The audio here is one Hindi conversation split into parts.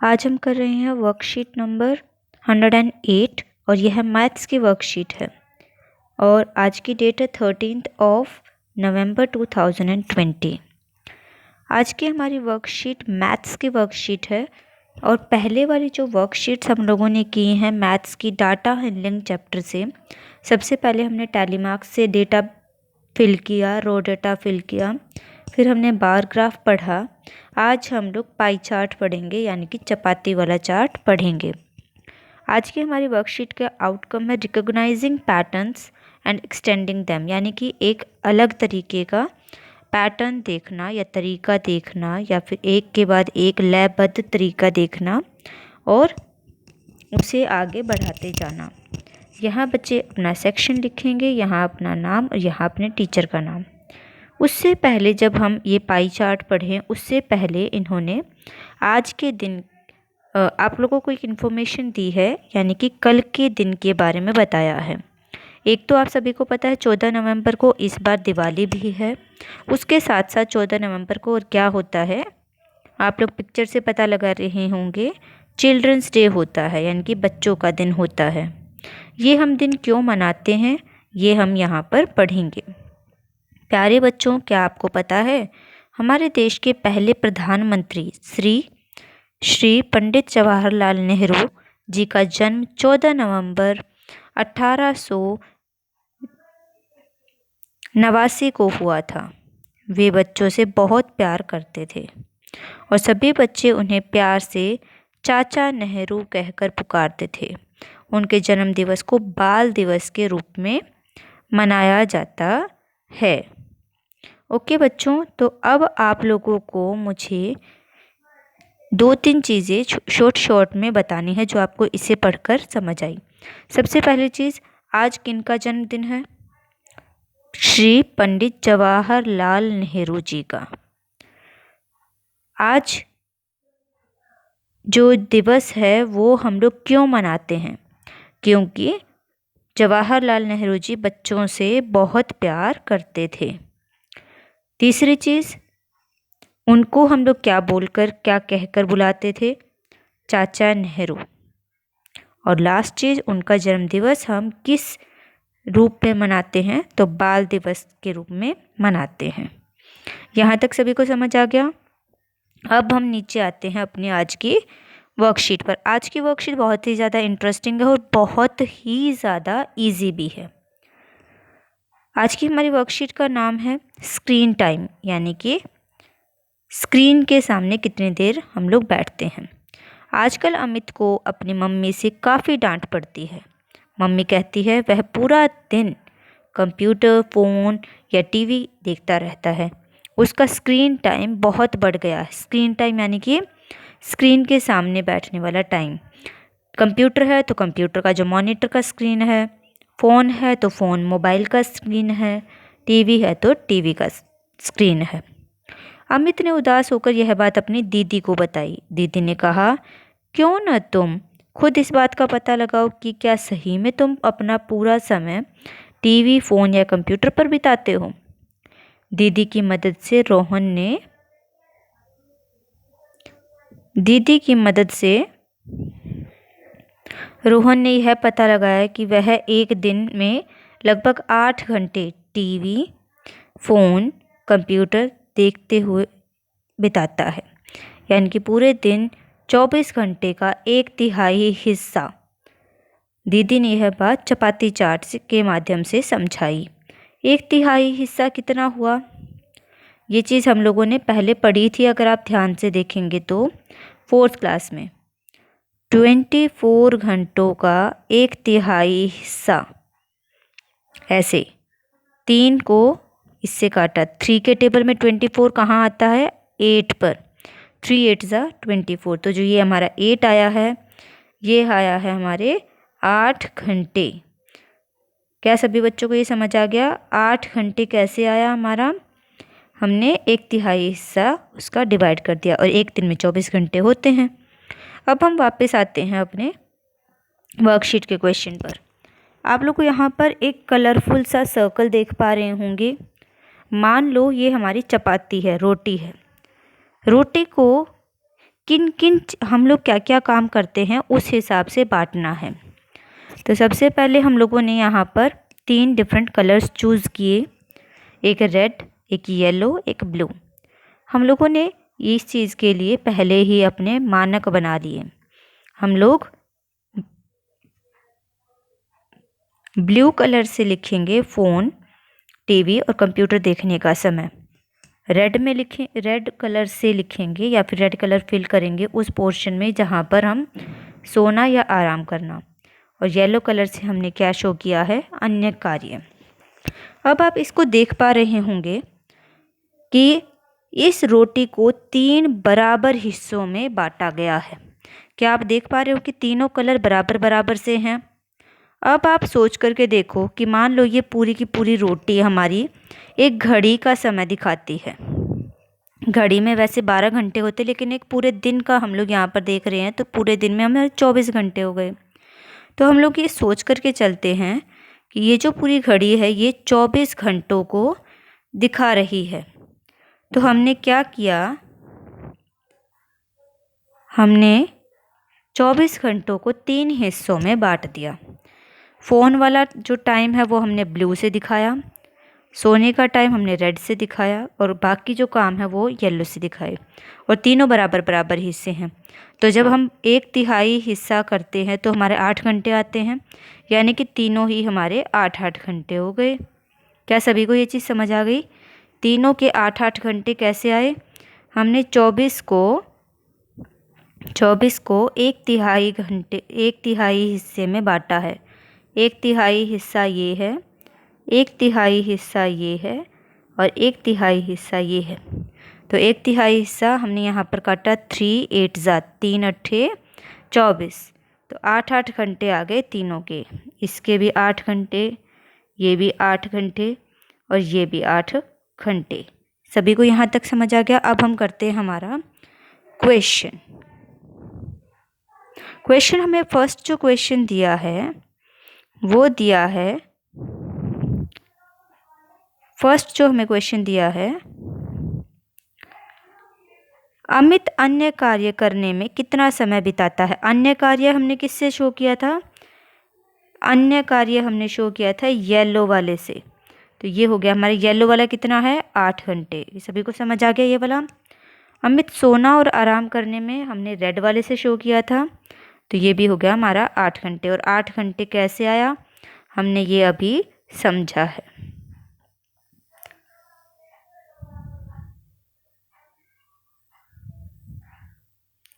आज हम कर रहे हैं वर्कशीट नंबर 108 और यह मैथ्स की वर्कशीट है और आज की डेट है 13 नवंबर 2020। आज की हमारी वर्कशीट मैथ्स की वर्कशीट है और पहले वाली जो वर्कशीट्स हम लोगों ने की हैं मैथ्स की डाटा हैंडलिंग चैप्टर से, सबसे पहले हमने टैली मार्क्स से डेटा फिल किया, रो डेटा फिल किया, फिर हमने बार ग्राफ पढ़ा। आज हम लोग पाई चार्ट पढ़ेंगे यानी कि चपाती वाला चार्ट पढ़ेंगे। आज की हमारी वर्कशीट का आउटकम है recognising patterns and extending them, यानी कि एक अलग तरीके का पैटर्न देखना या तरीका देखना या फिर एक के बाद एक लयबद्ध तरीका देखना और उसे आगे बढ़ाते जाना। यहाँ बच्चे अपना सेक्शन लिखेंगे, यहाँ अपना नाम और यहाँ अपने टीचर का नाम। उससे पहले जब हम ये पाई चार्ट पढ़ें उससे पहले इन्होंने आज के दिन आप लोगों को एक इन्फॉर्मेशन दी है, यानी कि कल के दिन के बारे में बताया है। एक तो आप सभी को पता है 14 नवंबर को इस बार दिवाली भी है। उसके साथ साथ 14 नवंबर को और क्या होता है आप लोग पिक्चर से पता लगा रहे होंगे, चिल्ड्रंस डे होता है, यानी कि बच्चों का दिन होता है। ये हम दिन क्यों मनाते हैं ये हम यहाँ पर पढ़ेंगे। प्यारे बच्चों, क्या आपको पता है हमारे देश के पहले प्रधानमंत्री श्री पंडित जवाहरलाल नेहरू जी का जन्म 14 नवंबर 1889 को हुआ था। वे बच्चों से बहुत प्यार करते थे और सभी बच्चे उन्हें प्यार से चाचा नेहरू कहकर पुकारते थे। उनके जन्म दिवस को बाल दिवस के रूप में मनाया जाता है। ओके बच्चों, तो अब आप लोगों को मुझे 2-3 चीज़ें शॉर्ट में बतानी है जो आपको इसे पढ़कर समझ आई। सबसे पहली चीज़, आज किनका जन्मदिन है? श्री पंडित जवाहरलाल नेहरू जी का। आज जो दिवस है वो हम लोग क्यों मनाते हैं? क्योंकि जवाहरलाल नेहरू जी बच्चों से बहुत प्यार करते थे। तीसरी चीज़, उनको हम लोग क्या बोलकर क्या कहकर बुलाते थे? चाचा नेहरू। और लास्ट चीज़, उनका जन्मदिवस हम किस रूप में मनाते हैं? तो बाल दिवस के रूप में मनाते हैं। यहाँ तक सभी को समझ आ गया? अब हम नीचे आते हैं अपनी आज की वर्कशीट पर। आज की वर्कशीट बहुत ही ज़्यादा इंटरेस्टिंग है और बहुत ही ज़्यादा इजी भी है। आज की हमारी वर्कशीट का नाम है स्क्रीन टाइम, यानी कि स्क्रीन के सामने कितनी देर हम लोग बैठते हैं। आजकल अमित को अपनी मम्मी से काफ़ी डांट पड़ती है। मम्मी कहती है वह पूरा दिन कंप्यूटर, फ़ोन या टीवी देखता रहता है। उसका स्क्रीन टाइम बहुत बढ़ गया है। स्क्रीन टाइम यानी कि स्क्रीन के सामने बैठने वाला टाइम। कंप्यूटर है तो कंप्यूटर का जो मॉनिटर का स्क्रीन है, फ़ोन है तो फ़ोन मोबाइल का स्क्रीन है, टीवी है तो टीवी का स्क्रीन है। अमित ने उदास होकर यह बात अपनी दीदी को बताई। दीदी ने कहा, क्यों न तुम खुद इस बात का पता लगाओ कि क्या सही में तुम अपना पूरा समय टीवी, फ़ोन या कंप्यूटर पर बिताते हो। दीदी की मदद से रोहन ने यह पता लगाया कि वह एक दिन में लगभग 8 घंटे टीवी, फ़ोन, कंप्यूटर देखते हुए बिताता है, यानी कि पूरे दिन 24 घंटे का 1/3 हिस्सा। दीदी ने यह बात चपाती चार्ट के माध्यम से समझाई। 1/3 हिस्सा कितना हुआ? ये चीज़ हम लोगों ने पहले पढ़ी थी, अगर आप ध्यान से देखेंगे तो 4th क्लास में। 24 घंटों का 1/3 हिस्सा, ऐसे 3 को इससे काटा। 3 के टेबल में 24 कहाँ आता है? 8 पर। 3 8 ज़ा 24। तो जो ये हमारा 8 आया है, ये आया है हमारे 8 घंटे। क्या सभी बच्चों को ये समझ आ गया? 8 घंटे कैसे आया हमारा? हमने 1/3 हिस्सा उसका डिवाइड कर दिया और एक दिन में 24 घंटे होते हैं। अब हम वापस आते हैं अपने वर्कशीट के क्वेश्चन पर। आप लोग को यहाँ पर एक कलरफुल सा सर्कल देख पा रहे होंगे। मान लो ये हमारी चपाती है, रोटी है। रोटी को किन किन हम लोग क्या क्या काम करते हैं उस हिसाब से बांटना है। तो सबसे पहले हम लोगों ने यहाँ पर 3 डिफरेंट कलर्स चूज़ किए, एक रेड, एक येलो, एक ब्लू। हम लोगों ने इस चीज़ के लिए पहले ही अपने मानक बना लिए। हम लोग ब्लू कलर से लिखेंगे फ़ोन, टीवी और कंप्यूटर देखने का समय। रेड कलर से लिखेंगे या फिर रेड कलर फिल करेंगे उस पोर्शन में जहाँ पर हम सोना या आराम करना। और येलो कलर से हमने क्या शो किया है, अन्य कार्य। अब आप इसको देख पा रहे होंगे कि इस रोटी को 3 बराबर हिस्सों में बांटा गया है। क्या आप देख पा रहे हो कि तीनों कलर बराबर बराबर से हैं। अब आप सोच करके देखो कि मान लो ये पूरी की पूरी रोटी हमारी एक घड़ी का समय दिखाती है। घड़ी में वैसे 12 घंटे होते, लेकिन एक पूरे दिन का हम लोग यहाँ पर देख रहे हैं, तो पूरे दिन में हमें 24 घंटे हो गए। तो हम लोग ये सोच करके चलते हैं कि ये जो पूरी घड़ी है ये 24 घंटों को दिखा रही है। तो हमने क्या किया, हमने 24 घंटों को 3 हिस्सों में बांट दिया। फ़ोन वाला जो टाइम है वो हमने ब्लू से दिखाया, सोने का टाइम हमने रेड से दिखाया और बाकी जो काम है वो येलो से दिखाए। और तीनों बराबर बराबर हिस्से हैं। तो जब हम 1/3 हिस्सा करते हैं तो हमारे 8 घंटे आते हैं, यानी कि तीनों ही हमारे 8-8 घंटे हो गए। क्या सभी को ये चीज़ समझ आ गई? तीनों के 8-8 घंटे कैसे आए? हमने 24 को 1/3 घंटे 1/3 हिस्से में बांटा है। 1/3 हिस्सा ये है, 1/3 हिस्सा ये है और 1/3 हिस्सा ये है। तो 1/3 हिस्सा हमने यहाँ पर काटा 3 8 3 8 24। तो 8-8 घंटे आ गए तीनों के। इसके भी 8 घंटे, ये भी 8 घंटे और ये भी 8 घंटे। सभी को यहाँ तक समझ आ गया? अब हम करते हैं हमारा क्वेश्चन। हमें फर्स्ट जो क्वेश्चन दिया है वो दिया है, फर्स्ट जो हमें क्वेश्चन दिया है, अमित अन्य कार्य करने में कितना समय बिताता है। अन्य कार्य हमने किससे शो किया था? अन्य कार्य हमने शो किया था येलो वाले से। तो ये हो गया हमारे येलो वाला कितना है, 8 घंटे। ये सभी को समझ आ गया ये वाला। अमित सोना और आराम करने में हमने रेड वाले से शो किया था, तो ये भी हो गया हमारा 8 घंटे। और 8 घंटे कैसे आया, हमने ये अभी समझा है।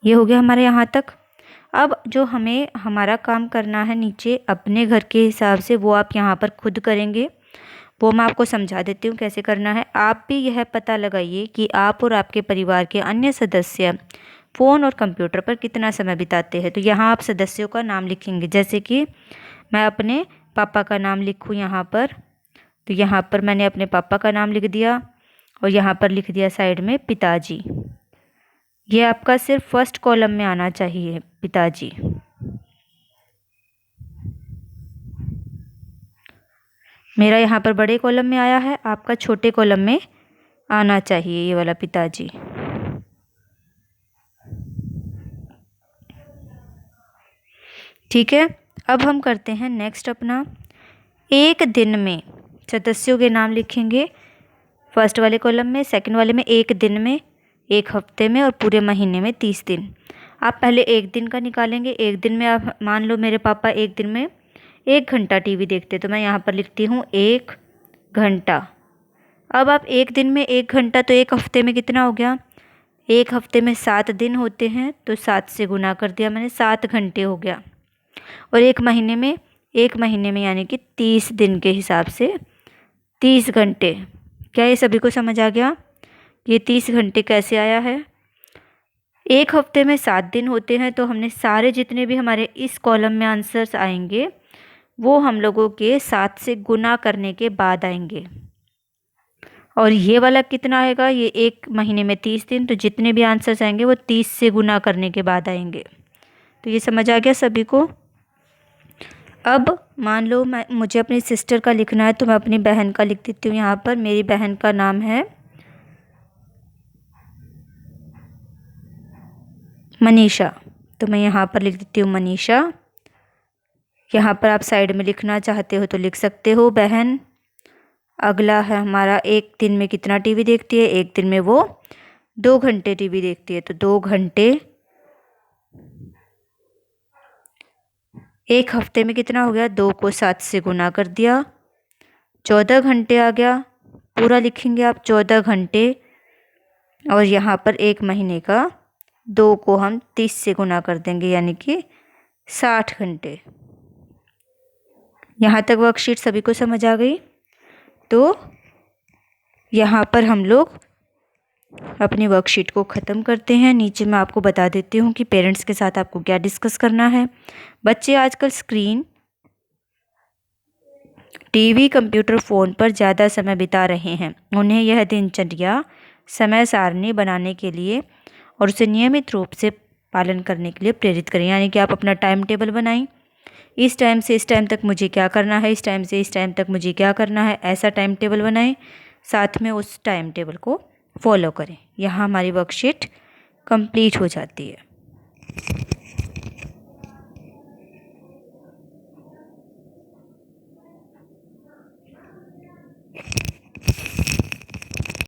ये हो गया हमारे यहाँ तक। अब जो हमें हमारा काम करना है नीचे अपने घर के हिसाब से, वो आप यहाँ पर खुद करेंगे। वो मैं आपको समझा देती हूँ कैसे करना है। आप भी यह पता लगाइए कि आप और आपके परिवार के अन्य सदस्य फ़ोन और कंप्यूटर पर कितना समय बिताते हैं। तो यहाँ आप सदस्यों का नाम लिखेंगे, जैसे कि मैं अपने पापा का नाम लिखूँ यहाँ पर। तो यहाँ पर मैंने अपने पापा का नाम लिख दिया और यहाँ पर लिख दिया साइड में पिताजी। ये आपका सिर्फ फर्स्ट कॉलम में आना चाहिए, पिताजी। मेरा यहाँ पर बड़े कॉलम में आया है, आपका छोटे कॉलम में आना चाहिए ये वाला पिताजी। ठीक है, अब हम करते हैं नेक्स्ट अपना। एक दिन में सदस्यों के नाम लिखेंगे फर्स्ट वाले कॉलम में, सेकंड वाले में एक दिन में, एक हफ्ते में और पूरे महीने में 30 दिन। आप पहले एक दिन का निकालेंगे। एक दिन में आप मान लो मेरे पापा एक दिन में 1 घंटा टीवी देखते, तो मैं यहाँ पर लिखती हूँ 1 घंटा। अब आप एक दिन में 1 घंटा, तो एक हफ्ते में कितना हो गया? एक हफ्ते में 7 दिन होते हैं, तो 7 से गुना कर दिया मैंने, 7 घंटे हो गया। और एक महीने में यानी कि 30 दिन के हिसाब से 30 घंटे। क्या ये सभी को समझ आ गया? ये 30 घंटे कैसे आया है? एक हफ्ते में 7 दिन होते हैं, तो हमने सारे जितने भी हमारे इस कॉलम में आंसर्स आएंगे वो हम लोगों के 7 से गुना करने के बाद आएंगे। और ये वाला कितना आएगा? ये एक महीने में 30 दिन, तो जितने भी आंसर्स आएंगे वो 30 से गुना करने के बाद आएंगे। तो ये समझ आ गया सभी को? अब मान लो मुझे अपनी सिस्टर का लिखना है, तो मैं अपनी बहन का लिख देती हूँ यहाँ पर। मेरी बहन का नाम है मनीषा, तो मैं यहाँ पर लिख देती हूँ मनीषा। यहाँ पर आप साइड में लिखना चाहते हो तो लिख सकते हो बहन। अगला है हमारा, एक दिन में कितना टीवी देखती है? एक दिन में वो 2 घंटे टीवी देखती है, तो 2 घंटे। एक हफ्ते में कितना हो गया? 2 को 7 से गुना कर दिया, 14 घंटे आ गया। पूरा लिखेंगे आप 14 घंटे। और यहाँ पर एक महीने का 2 को हम 30 से गुना कर देंगे, यानी कि 60 घंटे। यहाँ तक वर्कशीट सभी को समझ आ गई? तो यहाँ पर हम लोग अपनी वर्कशीट को ख़त्म करते हैं। नीचे मैं आपको बता देती हूँ कि पेरेंट्स के साथ आपको क्या डिस्कस करना है। बच्चे आजकल स्क्रीन, टीवी, कंप्यूटर, फ़ोन पर ज़्यादा समय बिता रहे हैं। उन्हें यह दिनचर्या समय सारणी बनाने के लिए और उसे नियमित रूप से पालन करने के लिए प्रेरित करें। यानी कि आप अपना टाइम टेबल बनाएं, इस टाइम से इस टाइम तक मुझे क्या करना है, इस टाइम से इस टाइम तक मुझे क्या करना है, ऐसा टाइम टेबल बनाएं। साथ में उस टाइम टेबल को फॉलो करें। यहाँ हमारी वर्कशीट कंप्लीट हो जाती है।